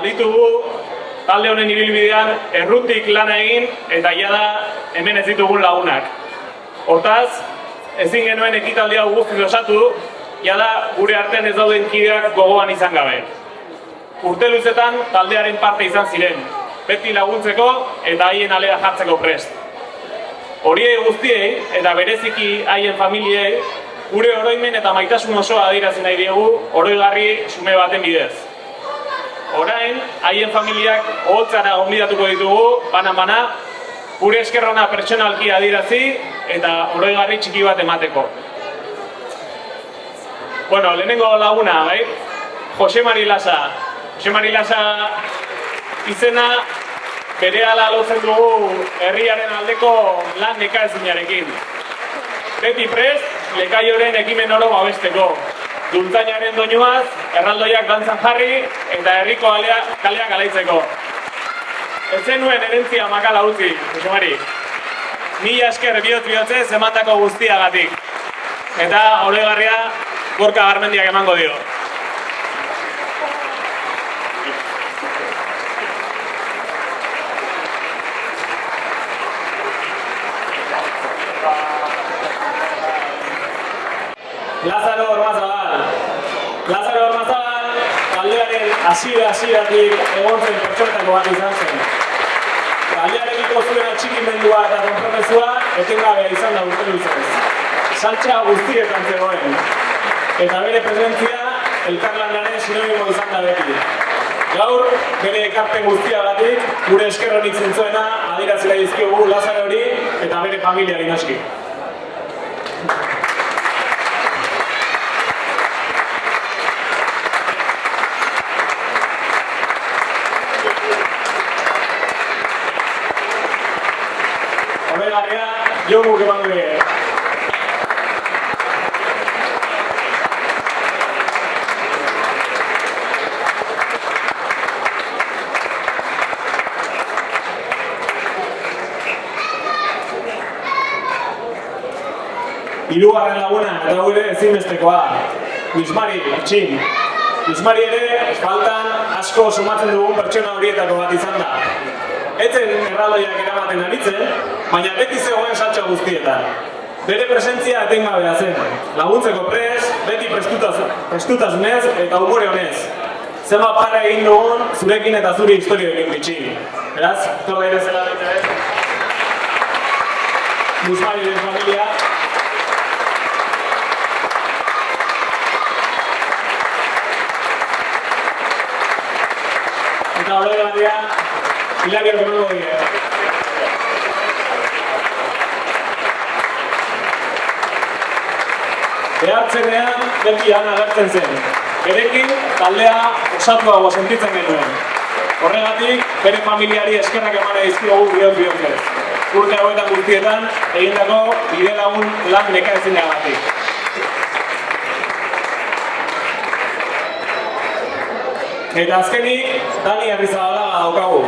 ditugu talde honen ibilbidean errutik lana egin eta jada hemen ez ditugun lagunak. Hortaz, ezin genuen ekitaldi hau guztiz osatu, jada gure artean ez dauden kideak gogoan izan gabe. Urte luzetan taldearen parte izan ziren, beti laguntzeko eta haien alea jartzeko prest. Horiei guztiei eta bereziki haien familiei gure oroimen eta maitasun osoa adierazi nahi diegu oroigarri xume baten bidez. Orain, haien familiak oholtzara gonbidatuko ditugu, bana-bana, gure esker ona pertsonalki adierazi eta oroigarri txiki bat emateko. Bueno, lehenengo laguna, bai? Jose Mari Lasa. Jose Mari Lasa izena berehala lotzen dugu herriaren aldeko lan nekaezinarekin. Beti prest, lekaioren ekimen oro babesteko. Dultzainaren doinuaz, erraldoiak dantzan jarri eta herriko kaleak alaitzeko. Ez zenuen herentzia makala utzi, Jose Mari. Mila esker bihotz-bihotzez emandako guztiagatik. Eta oroigarria Gorka Garmendiak emango dio. Lazaro Ormazabal, taldearen hasieratik egon zen pertsonetako bat izan zen. Taldearekiko zuen atxikimendua eta konpromesua etengabea izan da urte luzez. Saltsa guztietan zegoen. Eta bere presentzia elkarlanaren sinonimo izan da beti. Gaur, bere ekarpen guztiagatik, gure esker honik zintzoena adierazile dizkiogu Lazarori eta bere familiari noski. Horregarria, joguk emango bide. Hirugarren laguna eta gure ezinbestekoa, Luis Mari Txin. Luis Mari ere, faltan asko sumatzen dugun pertsona horietako bat izan da. Etzen erraldoiak eramaten aritzen, baina beti zegoen saltsa guztietan. Bere presentzia etengabea zen, laguntzeko beti prestutasunez eta umore honez. Zenbat para egin dugun, zurekin eta zure historioekin bitxin. Beraz, tor daire zela bete. Luis Mariren familia. Eta horregatia, Hilario emango dira. Behartzenean beti han agertzen zen. Berekin taldea osatuago sentitzen genuen. Horregatik, bere familiari eskerrak eman dizkiogu bihotz-bihotzez. Urte hauetan guztietan egindako bidelagun lan nekaezinagatik. Eta azkenik, Dani Arrizabalaga daukagu.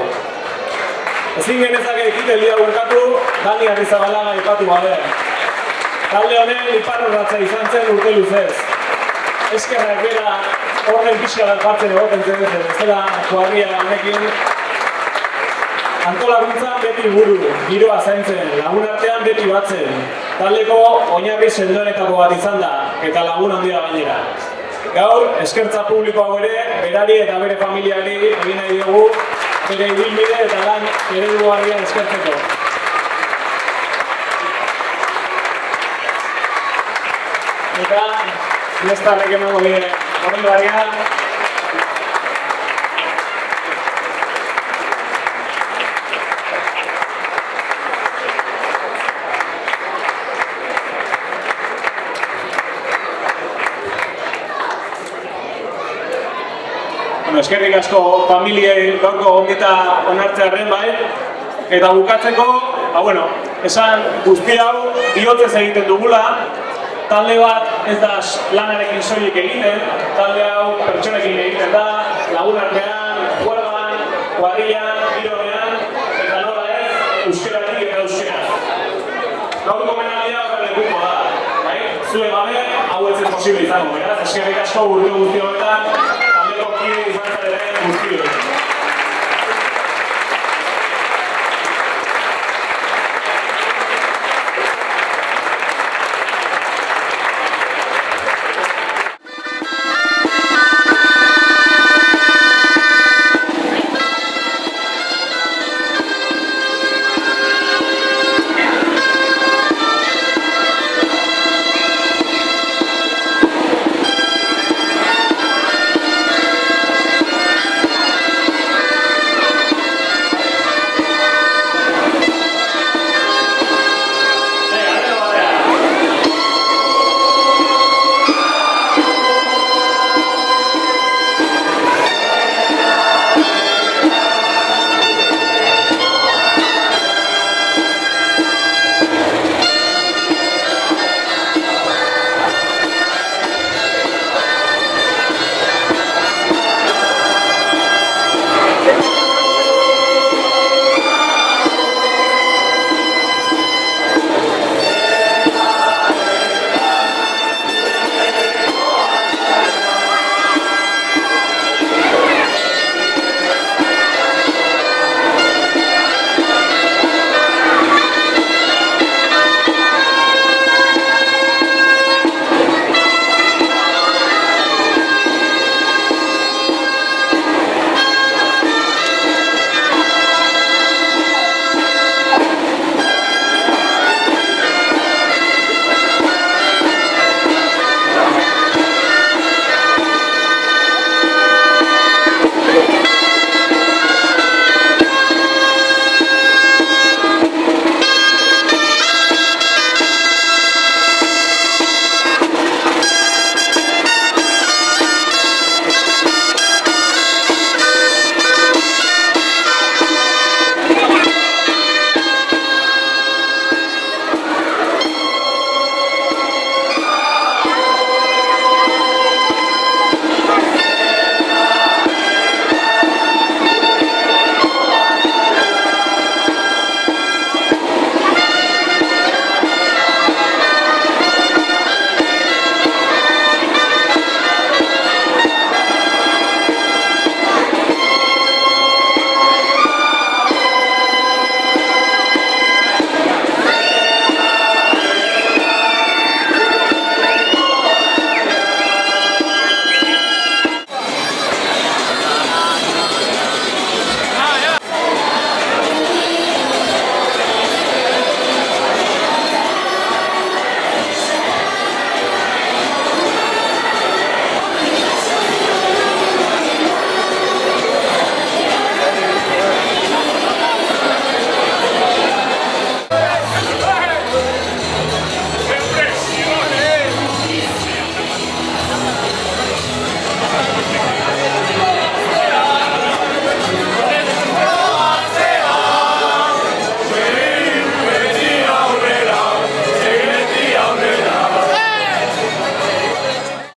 Ezin genezake ekitaldia bukatu, Dani Arrizabalaga aipatu gabe. Talde honen iparrorratza izan zen urte luzez. Eskerrak bera horren pixka bat jartzen egoten zen, ez dela kuadria honekin. Antolakuntzan beti buru, giroa zaintzen, lagun artean beti batzen. Taldeko oinarri sendoenetako bat izan da, eta lagun handia gainera. Gaur, eskertza publikoa ere, berari eta bere familiari egin nahi dugu, bere ibilbide eta lan eredugarrian eskertzeko. Eta, nestarrek emango bide, horrengarria. Eskerrik asko familiei gaurko gonbita onartzearren bai. Eta bukatzeko, esan guzti hau bihotzez egiten dugula. Talde bat ez da lanarekin soilik egiten, talde hau pertsonekin egiten da, lagun artean, huelgan, kuadrillan, gironean, eta nola ez, euskeratik eta euskera. Gaurko menaldia horren lekuko da, bai? Zue gabe, hau ez zen posible izango, beraz, eskerrik asko urte guzti horretan.